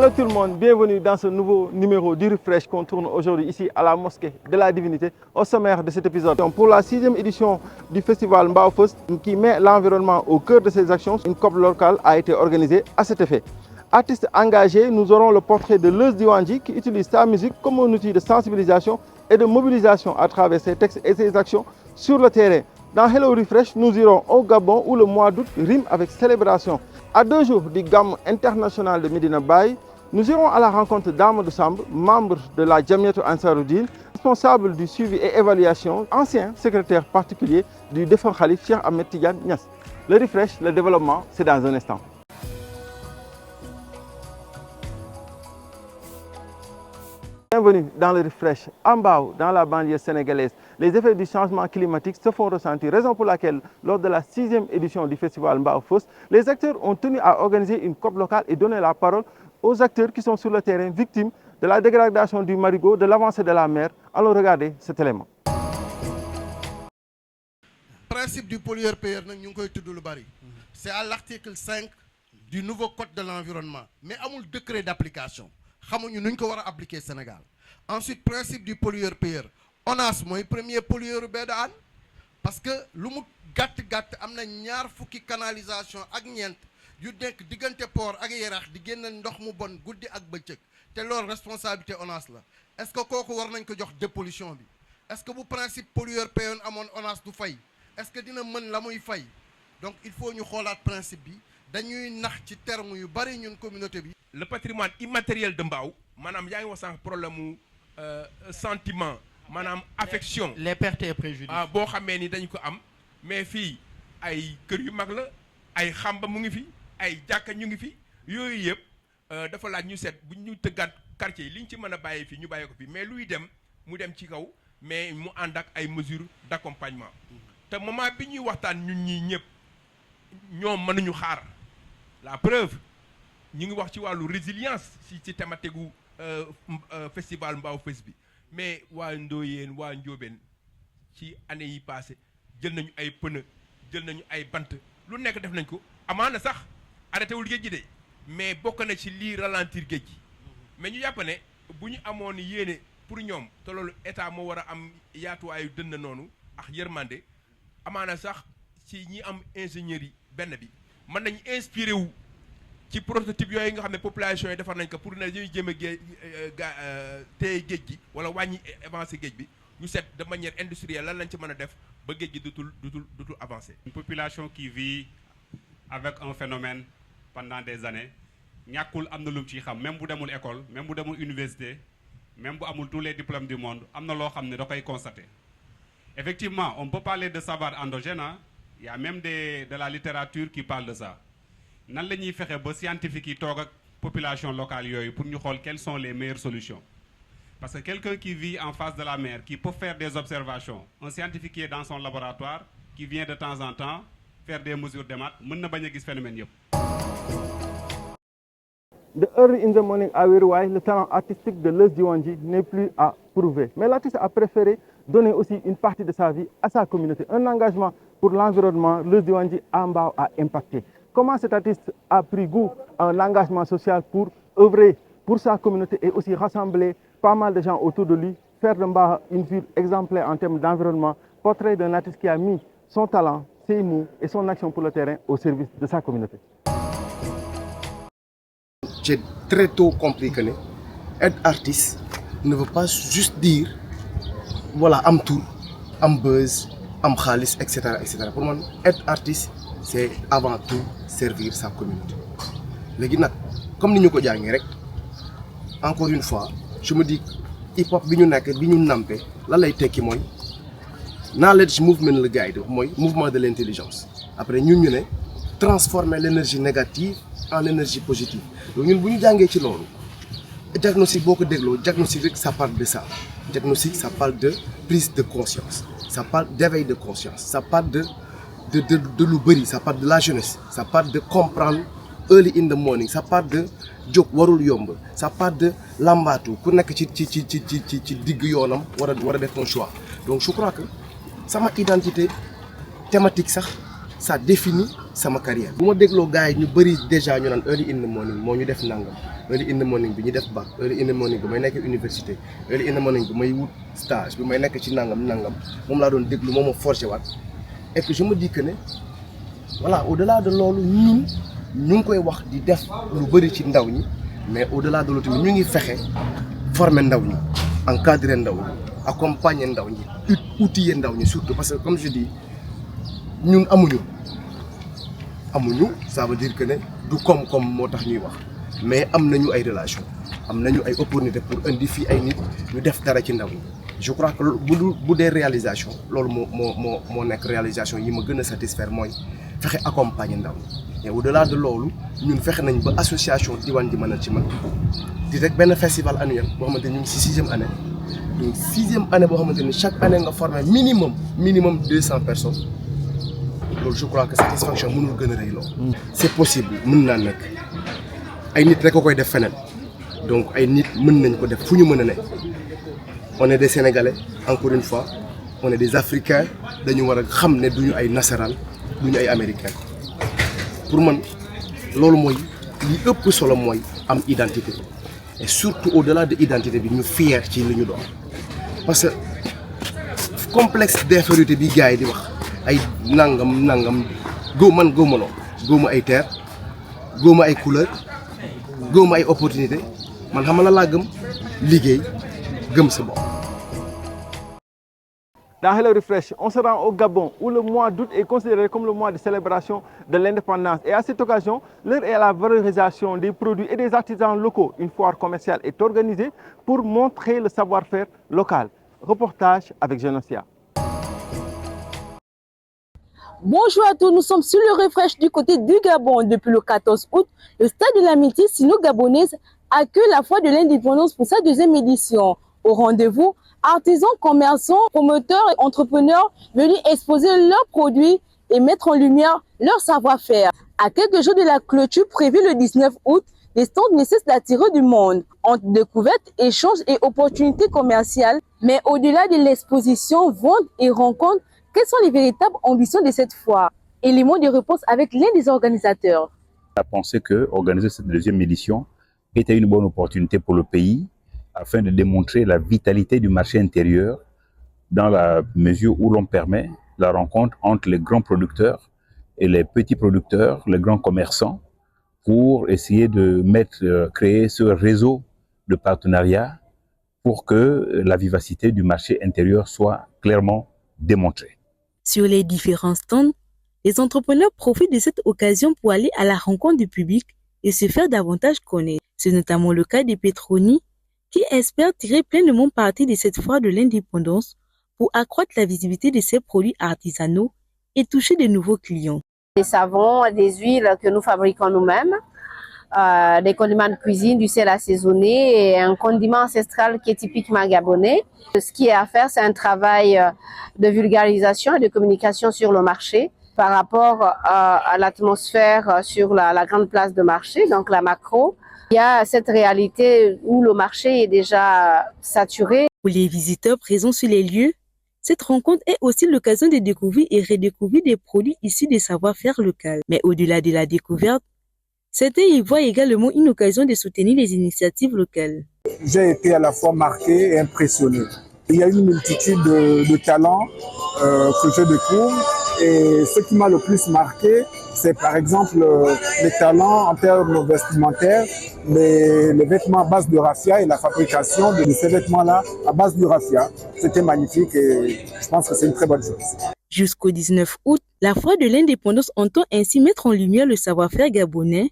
Hello tout le monde, bienvenue dans ce nouveau numéro du Refresh qu'on tourne aujourd'hui ici à la mosquée de la Divinité, au sommaire de cet épisode. Pour la 6e édition du festival Mbao Fest, qui met l'environnement au cœur de ses actions, une COP locale a été organisée à cet effet. Artistes engagés, nous aurons le portrait de Leuz Diwanji qui utilise sa musique comme un outil de sensibilisation et de mobilisation à travers ses textes et ses actions sur le terrain. Dans Hello Refresh, nous irons au Gabon où le mois d'août rime avec célébration. À 2 jours du Gam international de Medina Baye, nous irons à la rencontre d'Amadou Samb, membre de la Jamiatou Ansaroudine, responsable du suivi et évaluation, ancien secrétaire particulier du défunt Khalif Cheikh Ahmed Tidiane Niass. Le Refresh, le développement, c'est dans un instant. Bienvenue dans le Refresh. À Mbao, dans la banlieue sénégalaise, les effets du changement climatique se font ressentir, raison pour laquelle, lors de la 6e édition du festival Mbao Fest, les acteurs ont tenu à organiser une COP locale et donner la parole aux acteurs qui sont sur le terrain, victimes de la dégradation du marigot, de l'avancée de la mer. Allons regarder cet élément. Le principe du pollueur-payeur, c'est à l'article 5 du nouveau code de l'environnement, mais il y a un décret d'application. Xamuñu nuñ ko wara appliquer Sénégal. Ensuite, principe du pollueur-payeur. ONAS mooy premier pollueur bee daan parce que lu mu gàtt am na ñaar fukki canalisation ak ñeent yu nekk diggante port ak Yarax di génn ndox mu bon guddi ak bëccëg te loolu responsabilité ONAS la. Est-ce que kooku war nañ ko jox dépollution bi? Est-ce que bu principe pollueur-payeur amoon ONAS du fay? Est-ce que dina mën la muy fay? Donc il faut ñu xoolaat principe bi dañuy nax ci terme yu bari ñun communauté bi. Le patrimoine immatériel de Mbao, madame, il y a un problème sentiment, madame, affection. Les pertes et préjudices. Ah, bon, xamé dañ ko am, mais fi ay kër yu mag la, ay xamba mu ngi fi, ay jakka ñu ngi fi, yoy yeb dafa laaj ñu sét bu ñu teggat quartier liñ ci mëna bayé fi ñu bayé ko fi, mais luy dem mu dem ci kaw, mais mu and ak ay mesures d'accompagnement. Té moment bi ñuy waxtaan ñun ñi ñëpp ñom mënuñu xaar. La preuve ñu ngi wax ci wàllu résilience ci thématique gu festival Mbao Fest bi mais waa Ndoyeen waa Ndiobène ci année yi passé jël nañu ay pneu jël nañu ay bant lu nekk def nañ ko amaana sax arrêté wul géej gi de mais bokk na ci lii ralentir géej gi mais ñu jàpp ne bu ñu amoon yéene pour ñoom te loolu état moo war a am yaatuwaayu dënn noonu ak yërmande amaana sax ci ñi am ingénierie benn bi mën nañu inspiré wu ci prototype yooyu nga xam ne population yi defar nañ ko pour ne dañuy jéem a téye géej gi wala wàññi avancé géej bi ñu seet de manière industrielle lan lañ ci mën a def ba géej gi dutul avancer. Une population qui vit avec un phénomène pendant des années ñàkkul am na lu mu ciy xam même bu demul école même bu demul université même bu amul tous les diplômes du monde am na loo xam ne da koy constater. Effectivement, on peut parler de savoir endogène, hein? Il y a même de la littérature qui parle de ça. Nan la ñuy fexe ba scientifique yi toog ak population locale yooyu pour ñu xool quelles sont les meilleures solutions. Parce que quelqu'un qui vit en face de la mer, qui peut faire des observations, un scientifique qui est dans son laboratoire, qui vient de temps en temps faire des mesures de maths, mën na bañ a gis phénomène yëpp. De early in the morning à Wérouaye, le talent artistique de Leuz Diwanji n'est plus à prouver. Mais l'artiste a préféré donner aussi une partie de sa vie à sa communauté. Un engagement pour l'environnement, Leuz Diwanji à Mbao a impacté. Comment cet artiste a pris goût à un engagement social pour œuvrer pour sa communauté et aussi rassembler pas mal de gens autour de lui, faire de Mbao une ville exemplaire en termes d'environnement, portrait d'un artiste qui a mis son talent, ses mots et son action pour le terrain au service de sa communauté. J'ai très tôt compris que être artiste ne veut pas juste dire voilà, am tour, am buzz, am khalis, etc., etc. Pour moi, être artiste, c'est avant tout servir sa communauté. Comme nous l'avons dit, encore une fois, je me dis hip-hop, knowledge movement le guide, mouvement de l'intelligence. Après, nous avons transformer l'énergie négative en énergie positive. Donc, nous avons dit que diagnostic, diagnostic, ça parle de ça. Diagnostic, ça parle de prise de conscience. Ça parle d'éveil de conscience. Ça parle de l'oubli, ça parle de la jeunesse. Ça parle de comprendre early in the morning. Ça parle de Djok warul yomb. Ça parle de lambatu. Ku nek ci digg yoonam wara def un choix. Donc je crois que sama identité thématique ça définit sama carrière. bu ma dégloo gars yi ñu bëri déjà ñu naan early in the morning moo ñu def nangam early in the morning bi ñu def bac early in the morning bi may nekk université early in the morning bi may wut stage bi may nekk ci nangam moom laa doon déglu moo ma forgé waat et puis je me dis que ne voilà au-delà de loolu ñun ñu ngi koy wax di def lu bëri ci ndaw ñi mais au-delà de loolu tamit ñu ngi fexe former ndaw ñi encadrer ndaw ñi accompagner ndaw ñi outiller ndaw ñi surtout parce que comme je dis ñun amuñu ça veut dire que ne du koom-koom moo tax ñuy wax mais am nañu ay relations am nañu ay opportunités pour indi fii ay nit ñu def dara ci ndaw ñi je crois que bu dee réalisation loolu moo nekk réalisation yi ma gën a satisfaire mooy fexe accompagner ndaw ñi et au-delà de loolu ñun fexe nañ ba association Diwane di mënal ci man di rek benn festival annuel boo xamante ni ñu ngi si 6e année donc 6e année boo xamante ni chaque année nga former minimum 200 personnes loolu je crois que satisfaction mënul gën a rëy loolu. c'est possible mën naa nekk ay nit rek a koy def feneen donc ay nit mën nañ ko def fu ñu mën a ne on est des Sénégalais encore une fois on est des Africains dañu war a xam ne duñu ay nasaraan duñu ay Américains pour man loolu mooy li ëpp solo mooy am identité et surtout au-delà de identité bi ñu fier ci li ñu doon parce que complexe d'infériorité bi gars yi di wax ay nangam góoma ay terre góoma ay couleur góoma ay opportunité man xam la laa gëm liggéey gëm sa bopp. Dans Hello Refresh, on se rend au Gabon où le mois d'août est considéré comme le mois de célébration de l'indépendance. Et à cette occasion, l'heure est à la valorisation des produits et des artisans locaux. Une foire commerciale est organisée pour montrer le savoir-faire local. Reportage avec Genosia. Bonjour à tous, nous sommes sur le Refresh du côté du Gabon. Depuis le 14 août, le Stade de l'Amitié sino-gabonaise accueille la foire de l'indépendance pour sa 2e édition. Au rendez-vous, artisans, commerçants, promoteurs et entrepreneurs venus exposer leurs produits et mettre en lumière leur savoir-faire. À quelques jours de la clôture prévue le 19 août, les stands ne cessent d'attirer du monde entre découvertes, échanges et opportunités commerciales. Mais au-delà de l'exposition, vente et rencontres, quelles sont les véritables ambitions de cette foire? Élément de réponse avec l'un des organisateurs. On a pensé qu'organiser cette 2e édition était une bonne opportunité pour le pays afin de démontrer la vitalité du marché intérieur dans la mesure où l'on permet la rencontre entre les grands producteurs et les petits producteurs, les grands commerçants, pour essayer de créer ce réseau de partenariat pour que la vivacité du marché intérieur soit clairement démontrée. Sur les différents stands, les entrepreneurs profitent de cette occasion pour aller à la rencontre du public et se faire davantage connaître. C'est notamment le cas des Petroni, qui espèrent tirer pleinement parti de cette foire de l'indépendance pour accroître la visibilité de ces produits artisanaux et toucher de nouveaux clients. Des savons, des huiles que nous fabriquons nous-mêmes, des condiments de cuisine, du sel assaisonné et un condiment ancestral qui est typiquement gabonais. Ce qui est à faire, c'est un travail de vulgarisation et de communication sur le marché par rapport à l'atmosphère sur la grande place de marché, donc la Macro. Il y a cette réalité où le marché est déjà saturé. Pour les visiteurs présents sur les lieux, cette rencontre est aussi l'occasion de découvrir et redécouvrir des produits issus des savoir-faire locaux. Mais au-delà de la découverte, certains y voient également une occasion de soutenir les initiatives locales. J'ai été à la fois marqué et impressionné. Il y a une multitude de talents que je découvre et ce qui m'a le plus marqué, c'est par exemple les talents en termes vestimentaires, les vêtements à base de raffia et la fabrication de ces vêtements-là à base de raffia. C'était magnifique et je pense que c'est une très bonne chose. Jusqu'au 19 août, la foire de l'indépendance entend ainsi mettre en lumière le savoir-faire gabonais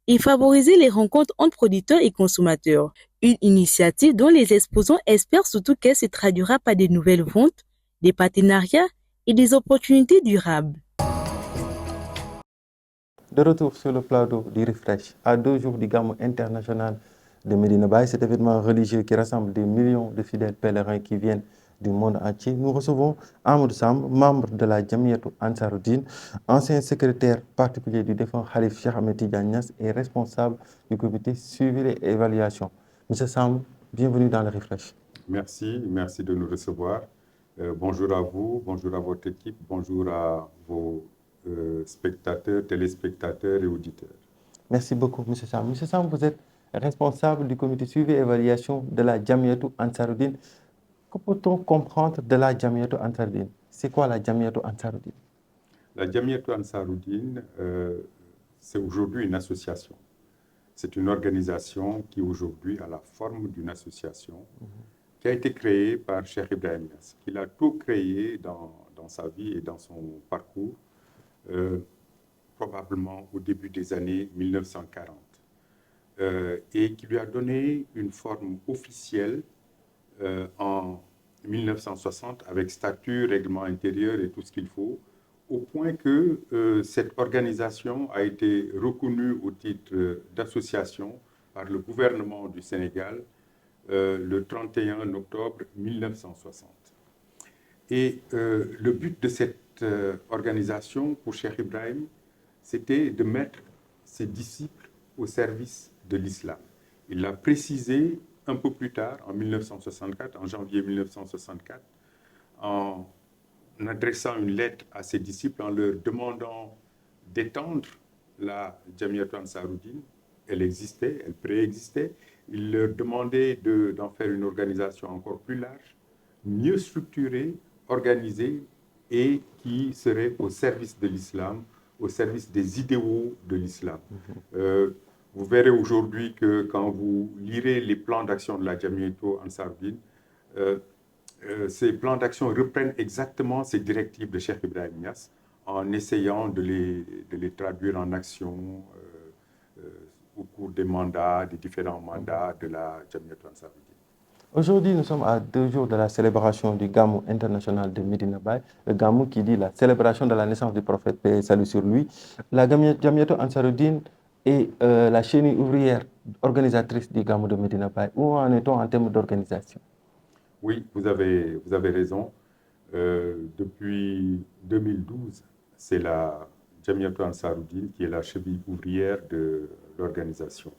et favoriser les rencontres entre producteurs et consommateurs. Une initiative dont les exposants espèrent surtout qu'elle se traduira par des nouvelles ventes, des partenariats et des opportunités durables. De retour sur le plateau du Refresh, à 2 jours du Gamou international de Medina Baye, cet événement religieux qui rassemble des millions de fidèles pèlerins qui viennent du monde entier, nous recevons Amadou Samb, membre de la Jamiyatou Ansaroudine, ancien secrétaire particulier du défunt Khalif Cheikh Ahmed Tidiane Niasse et responsable du comité suivi et évaluation. Monsieur Samb, bienvenue dans le Refresh. Merci de nous recevoir. Bonjour à vous, bonjour à votre équipe, bonjour à vos spectateurs, téléspectateurs et auditeurs. Merci beaucoup, M. Sam. M. Sam, vous êtes responsable du comité suivi et évaluation de la Jamiatou Ansaroudine. Que peut-on comprendre de la Jamiatou Ansaroudine? C'est quoi la Jamiatou Ansaroudine? La Jamiatou Ansaroudine, c'est aujourd'hui une association. C'est une organisation qui aujourd'hui a la forme d'une association qui a été créée par Cheikh Ibrahim Niass. Il a tout créé dans sa vie et dans son parcours, probablement au début des années 1940, et qui lui a donné une forme officielle en 1960 avec statut, règlement intérieur et tout ce qu'il faut, au point que cette organisation a été reconnue au titre d'association par le gouvernement du Sénégal le 31 octobre 1960. Et le but de cette organisation pour Cheikh Ibrahim, c'était de mettre ses disciples au service de l'islam. Il l'a précisé un peu plus tard, en 1964, en janvier 1964, en adressant une lettre à ses disciples en leur demandant d'étendre la Jamiatou Ansaroudine. Elle existait, elle préexistait. Il leur demandait d'en faire une organisation encore plus large, mieux structurée, organisée et qui serait au service de l'islam, au service des idéaux de l'islam. Vous verrez aujourd'hui que quand vous lirez les plans d'action de la Jamiatou Ansaroudine, ces plans d'action reprennent exactement ces directives de Cheikh Ibrahim Niass en essayant de les traduire en action au cours des mandats, des différents mandats de la Jamiatou Ansaroudine. Aujourd'hui, nous sommes à 2 jours de la célébration du Gamou international de Medina Baye, le Gamou qui dit la célébration de la naissance du prophète, paix et salut sur lui. La Jamiatou Ansaroudine est la chenille ouvrière organisatrice du Gamou de Medina Baye. Où en est-on en termes d'organisation? Oui, vous avez raison. Depuis 2012, c'est la Jamiatou Ansaroudine qui est la cheville ouvrière de l'organisation.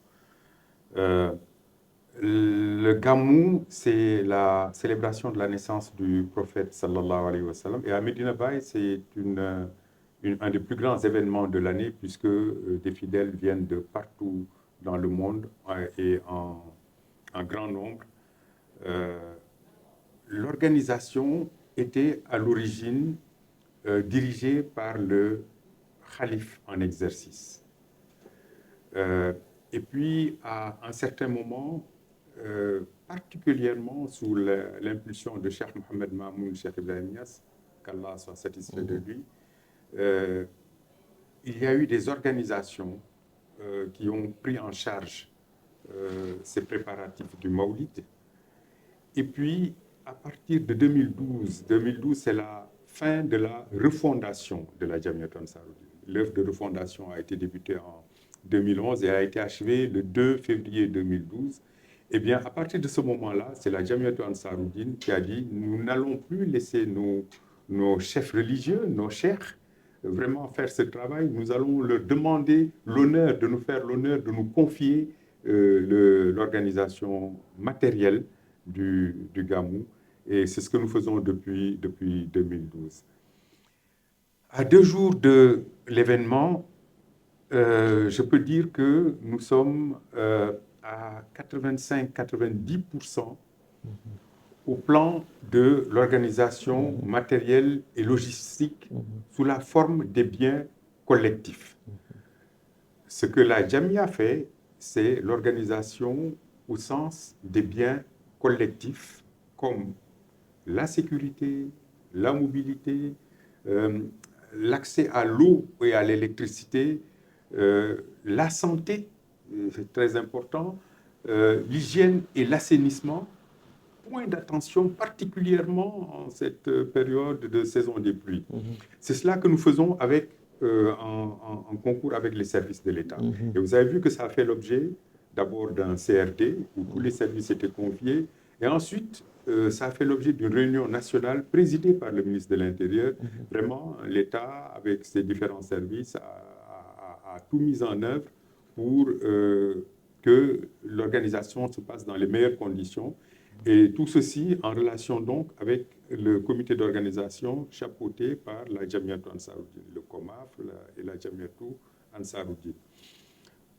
Le Gamou, c'est la célébration de la naissance du prophète sallallahu alayhi wa sallam. Et à Medina Baye, c'est un des plus grands événements de l'année puisque des fidèles viennent de partout dans le monde et en grand nombre. L'organisation était à l'origine dirigée par le khalife en exercice. Et puis, à un certain moment, particulièrement sous l'impulsion de Cheikh Mohamed Mamoun, Cheikh Ibrahim Niass, qu'Allah soit satisfait de lui, il y a eu des organisations qui ont pris en charge ces préparatifs du Maulid. Et puis, à partir de 2012, c'est la fin de la refondation de la Jamiatou Ansaroudine. L'œuvre de refondation a été débutée en 2011 et a été achevée le 2 février 2012. Eh bien, à partir de ce moment-là, c'est la Jamiatou Ansaroudine qui a dit « Nous n'allons plus laisser nos chefs religieux, nos cheikhs, vraiment faire ce travail. Nous allons leur demander l'honneur, de nous faire l'honneur, de nous confier l'organisation matérielle du Gamou. » Et c'est ce que nous faisons depuis 2012. À 2 jours de l'événement, je peux dire que nous sommes à 85-90% au plan de l'organisation matérielle et logistique sous la forme des biens collectifs. Ce que la Jamia fait, c'est l'organisation au sens des biens collectifs comme la sécurité, la mobilité, l'accès à l'eau et à l'électricité, la santé, c'est très important, l'hygiène et l'assainissement, point d'attention particulièrement en cette période de saison des pluies. C'est cela que nous faisons avec, en concours avec les services de l'État. Et vous avez vu que ça a fait l'objet d'abord d'un CRD où tous les services étaient conviés et ensuite ça a fait l'objet d'une réunion nationale présidée par le ministre de l'Intérieur. Vraiment, l'État, avec ses différents services, a tout mis en œuvre pour que l'organisation se passe dans les meilleures conditions. Et tout ceci en relation donc avec le comité d'organisation chapeauté par la Jamiatou Ansaroudine, le COMAF, Jamiatou Ansaroudine.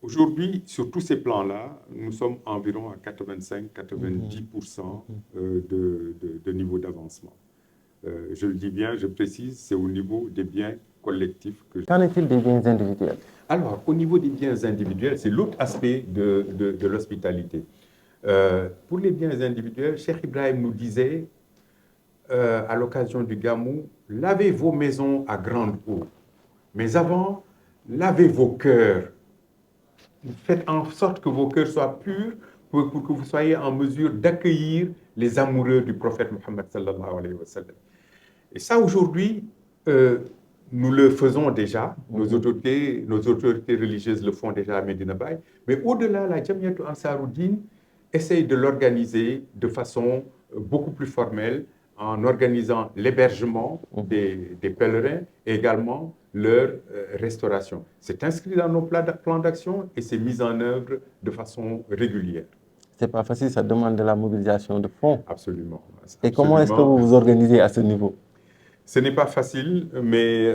Aujourd'hui, sur tous ces plans-là, nous sommes environ à 85-90% de niveau d'avancement. Je le dis bien, je précise, c'est au niveau des biens collectifs. Qu'en est-il des biens individuels? Alors, au niveau des biens individuels, c'est l'autre aspect de l'hospitalité. Pour les biens individuels, Cheikh Ibrahim nous disait, à l'occasion du Gamou, lavez vos maisons à grande eau. Mais avant, lavez vos cœurs. Faites en sorte que vos cœurs soient purs pour que vous soyez en mesure d'accueillir les amoureux du prophète Mohammed sallallahu alayhi wa sallam. Et ça, aujourd'hui, nous le faisons déjà. Nos autorités religieuses le font déjà à Medina Baye. Mais au-delà, la Jamiatou Ansaroudine essaye de l'organiser de façon beaucoup plus formelle en organisant l'hébergement des pèlerins et également leur restauration. C'est inscrit dans nos plans d'action et c'est mis en œuvre de façon régulière. C'est pas facile, ça demande de la mobilisation de fonds. Absolument. Et comment est-ce que vous vous organisez à ce niveau? Ce n'est pas facile, mais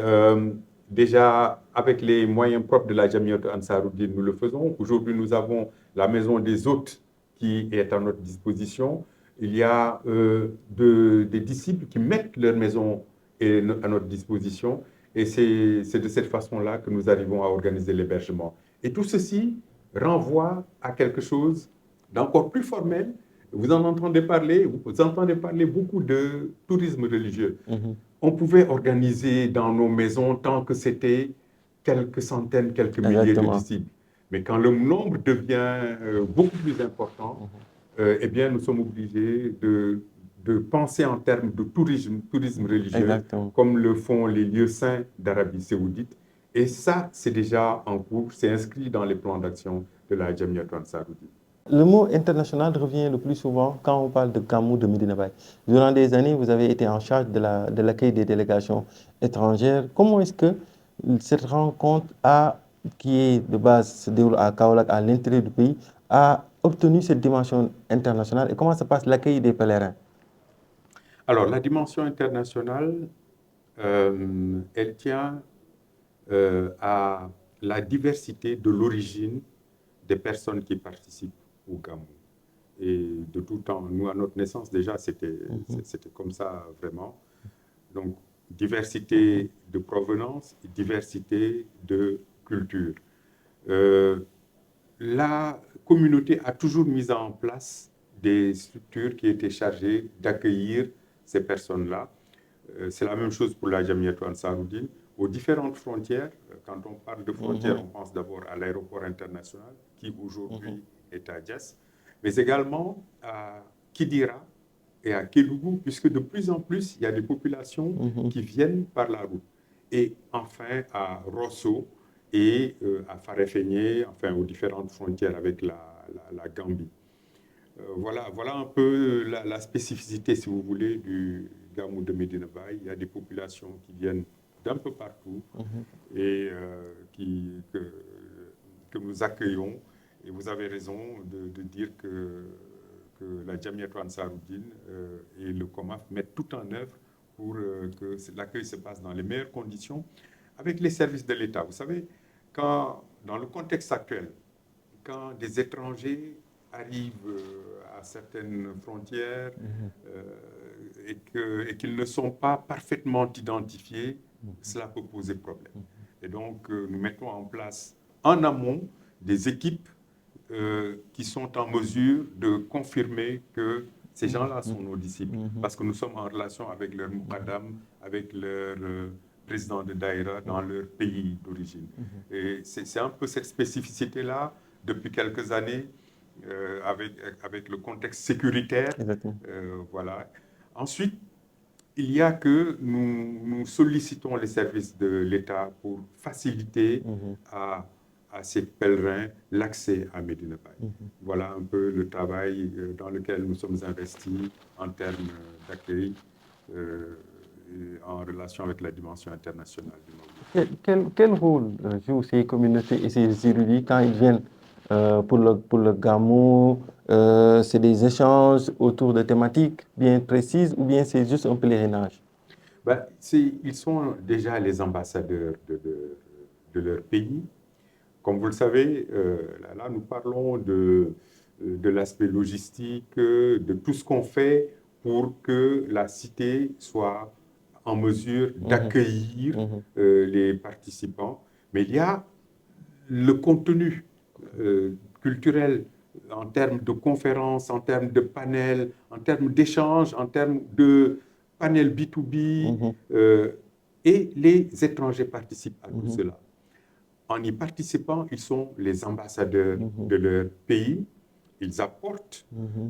déjà avec les moyens propres de la Jamiatou Ansaroudine, nous le faisons. Aujourd'hui, nous avons la maison des hôtes qui est à notre disposition. Il y a des disciples qui mettent leur maison à notre disposition. Et c'est de cette façon-là que nous arrivons à organiser l'hébergement. Et tout ceci renvoie à quelque chose d'encore plus formel. Vous entendez parler beaucoup de tourisme religieux. On pouvait organiser dans nos maisons tant que c'était quelques centaines, quelques milliers de disciples. Mais quand le nombre devient beaucoup plus important, eh bien, nous sommes obligés de penser en termes de tourisme religieux, comme le font les lieux saints d'Arabie Saoudite. Et ça, c'est déjà en cours, c'est inscrit dans les plans d'action de la Jamiatou Ansaroudine. Le mot international revient le plus souvent quand on parle de Gamou de Medina Baye. Durant des années, vous avez été en charge de l'accueil des délégations étrangères. Comment est-ce que cette rencontre qui est de base se déroule à Kaolack, à l'intérieur du pays, a obtenu cette dimension internationale et comment se passe l'accueil des pèlerins? Alors, la dimension internationale, elle tient à la diversité de l'origine des personnes qui participent au Gamou. Et de tout temps, nous, à notre naissance, déjà, c'était comme ça, vraiment. Donc, diversité de provenance et diversité de culture. La communauté a toujours mis en place des structures qui étaient chargées d'accueillir ces personnes-là. C'est la même chose pour la Jamiatou Ansaroudine. Aux différentes frontières, quand on parle de frontières, on pense d'abord à l'aéroport international, qui aujourd'hui est à Diass, mais également à Kidira et à Kédougou, puisque de plus en plus, il y a des populations qui viennent par la route. Et enfin à Rosso et à Farefenni, enfin aux différentes frontières avec la Gambie. Voilà un peu la spécificité, si vous voulez, du Gamou de Medina Baye. Il y a des populations qui viennent d'un peu partout et que nous accueillons. Et vous avez raison de dire que la Jamiatou Ansaroudine et le COMAF mettent tout en œuvre pour que l'accueil se passe dans les meilleures conditions avec les services de l'État. Vous savez, dans le contexte actuel, quand des étrangers arrivent à certaines frontières et qu'ils ne sont pas parfaitement identifiés, cela peut poser problème. Et donc, nous mettons en place en amont des équipes qui sont en mesure de confirmer que ces gens-là sont nos disciples, parce que nous sommes en relation avec leur muqaddam, avec leur président de daïra dans leur pays d'origine. Et c'est un peu cette spécificité-là, depuis quelques années, avec le contexte sécuritaire. Voilà. Ensuite, il y a que nous sollicitons les services de l'État pour faciliter à ces pèlerins l'accès à Medina Baye. Voilà un peu le travail dans lequel nous sommes investis en termes d'accueil en relation avec la dimension internationale du monde. Quel rôle jouent ces communautés et ces érudits quand ils viennent pour le Gamou? C'est des échanges autour de thématiques bien précises ou bien c'est juste un pèlerinage? Ils sont déjà les ambassadeurs de de leur pays. Comme vous le savez, là nous parlons de l'aspect logistique, de tout ce qu'on fait pour que la cité soit en mesure d'accueillir les participants. Mais il y a le contenu culturel en termes de conférences, en termes de panels, en termes d'échanges, en termes de panels B2B, et les étrangers participent à tout cela. En y participant, ils sont les ambassadeurs de leur pays. Ils apportent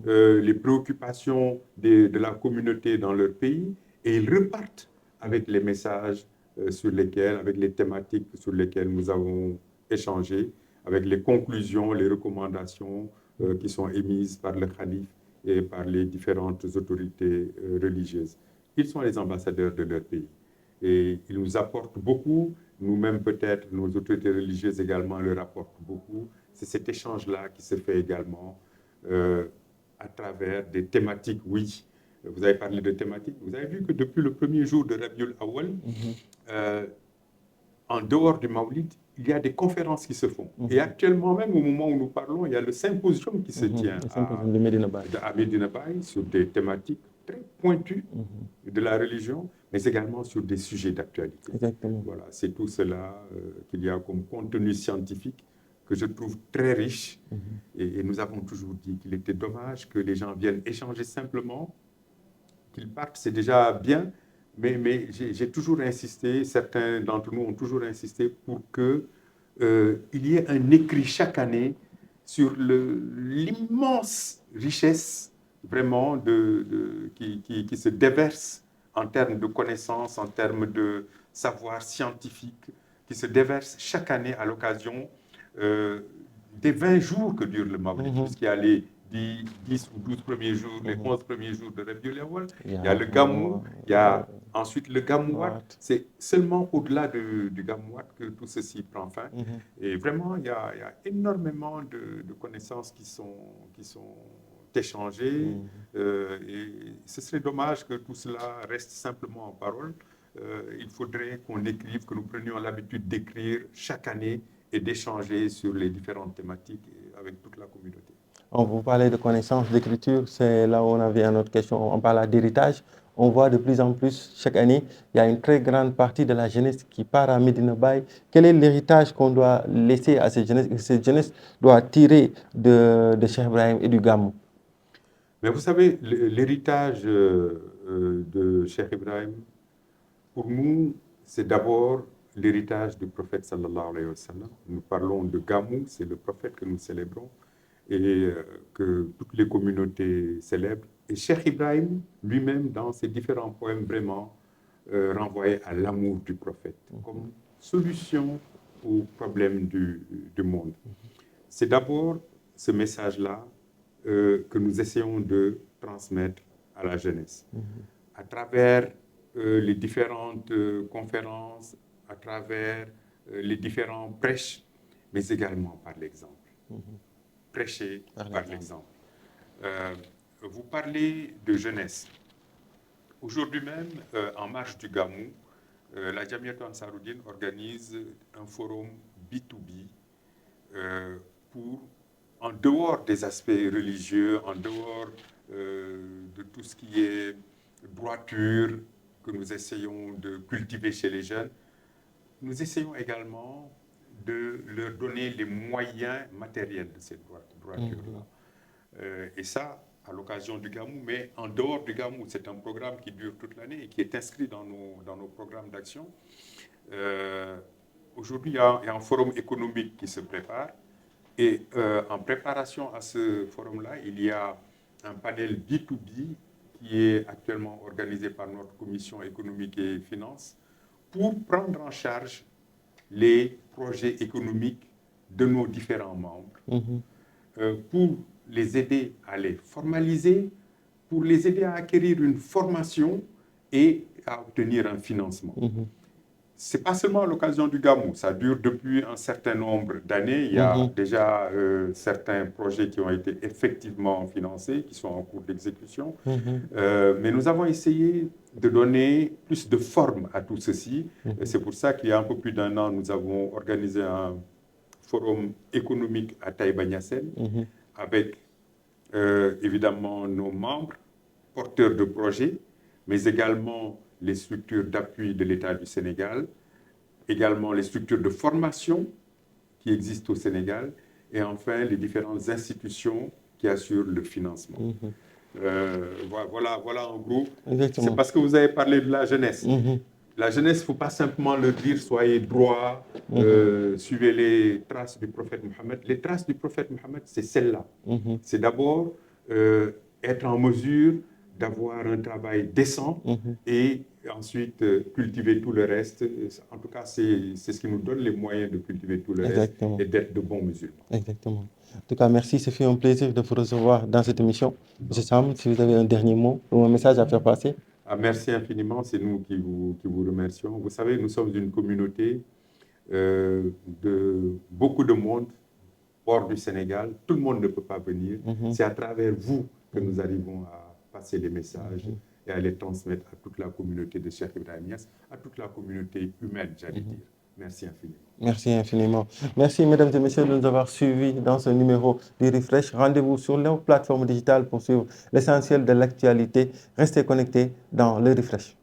les préoccupations de la communauté dans leur pays et ils repartent avec les messages avec les thématiques sur lesquelles nous avons échangé, avec les conclusions, les recommandations qui sont émises par le Khalif et par les différentes autorités religieuses. Ils sont les ambassadeurs de leur pays et ils nous apportent beaucoup. Nous-mêmes, peut-être, nos autorités religieuses également leur apportent beaucoup. C'est cet échange-là qui se fait également à travers des thématiques, oui. Vous avez parlé de thématiques. Vous avez vu que depuis le premier jour de Rabiul Awwal, en dehors du Mawlid, il y a des conférences qui se font. Et actuellement même, au moment où nous parlons, il y a le symposium qui se tient à Medina Baye sur des thématiques très pointues de la religion, mais également sur des sujets d'actualité. Voilà, c'est tout cela qu'il y a comme contenu scientifique que je trouve très riche. Et nous avons toujours dit qu'il était dommage que les gens viennent échanger simplement, qu'ils partent, c'est déjà bien, mais j'ai toujours insisté, certains d'entre nous ont toujours insisté pour qu'il y ait un écrit chaque année sur l'immense richesse vraiment qui se déverse en termes de connaissances, en termes de savoir scientifique, qui se déverse chaque année à l'occasion des 20 jours que dure le Mawlid, puisqu'il y a les 10 ou 12 premiers jours, les 11 premiers jours de Rabiul Awwal, il y a le Gamou, il y a ensuite le Gamouat. C'est seulement au-delà du Gamouat que tout ceci prend fin. Et vraiment, il y a énormément de connaissances qui sont échangées. Et ce serait dommage que tout cela reste simplement en parole. Il faudrait qu'on écrive, que nous prenions l'habitude d'écrire chaque année et d'échanger sur les différentes thématiques avec toute la communauté. On vous parlait de connaissances, d'écriture, c'est là où on avait une autre question. On parle d'héritage. On voit de plus en plus, chaque année, il y a une très grande partie de la jeunesse qui part à Medina Baye. Quel est l'héritage qu'on doit laisser à cette jeunesse, que cette jeunesse doit tirer de Cheikh Ibrahim et du Gamou? Mais vous savez, l'héritage de Cheikh Ibrahim, pour nous, c'est d'abord l'héritage du prophète sallallahu alayhi wa sallam. Nous parlons de Gamou, c'est le prophète que nous célébrons et que toutes les communautés célèbrent. Et Cheikh Ibrahim lui-même, dans ses différents poèmes, vraiment renvoyait à l'amour du prophète comme solution aux problèmes du monde. C'est d'abord ce message-là que nous essayons de transmettre à la jeunesse, à travers les différentes conférences, à travers les différents prêches, mais également par l'exemple. Prêcher par l'exemple. Vous parlez de jeunesse. Aujourd'hui même, en marge du Gamou, la Jamiat Ansaroudine organise un forum B2B pour, en dehors des aspects religieux, en dehors de tout ce qui est droiture que nous essayons de cultiver chez les jeunes, nous essayons également de leur donner les moyens matériels de cette droiture-là. Et ça, à l'occasion du Gamou, mais en dehors du Gamou, c'est un programme qui dure toute l'année et qui est inscrit dans nos programmes d'action. Aujourd'hui, il y a un forum économique qui se prépare. Et en préparation à ce forum-là, il y a un panel B2B qui est actuellement organisé par notre commission économique et finances pour prendre en charge les projets économiques de nos différents membres, pour les aider à les formaliser, pour les aider à acquérir une formation et à obtenir un financement. c'est pas seulement à l'occasion du Gamou, ça dure depuis un certain nombre d'années. Il y a déjà certains projets qui ont été effectivement financés, qui sont en cours d'exécution. Mais nous avons essayé de donner plus de forme à tout ceci. C'est pour ça qu'il y a un peu plus d'un an, nous avons organisé un forum économique à Taïba-Niassène avec évidemment nos membres, porteurs de projets, mais également les structures d'appui de l'État du Sénégal, également les structures de formation qui existent au Sénégal, et enfin les différentes institutions qui assurent le financement. Voilà en gros. C'est parce que vous avez parlé de la jeunesse. La jeunesse, il ne faut pas simplement leur dire soyez droit, suivez les traces du prophète Mohammed. Les traces du prophète Mohammed, c'est celle-là. C'est d'abord être en mesure d'avoir un travail décent et ensuite cultiver tout le reste. En tout cas, c'est ce qui nous donne les moyens de cultiver tout le reste et d'être de bons musulmans. Exactement. En tout cas, merci. C'est fait un plaisir de vous recevoir dans cette émission. M. Sam, si vous avez un dernier mot ou un message à faire passer. Merci infiniment. C'est nous qui vous remercions. Vous savez, nous sommes une communauté de beaucoup de monde hors du Sénégal. Tout le monde ne peut pas venir. C'est à travers vous que nous arrivons à passer les messages et à les transmettre à toute la communauté de Cheikh Ibrahim Niasse, à toute la communauté humaine, j'allais dire. Merci infiniment. Merci infiniment. Merci, mesdames et messieurs, de nous avoir suivis dans ce numéro du Refresh. Rendez-vous sur nos plateformes digitales pour suivre l'essentiel de l'actualité. Restez connectés dans le Refresh.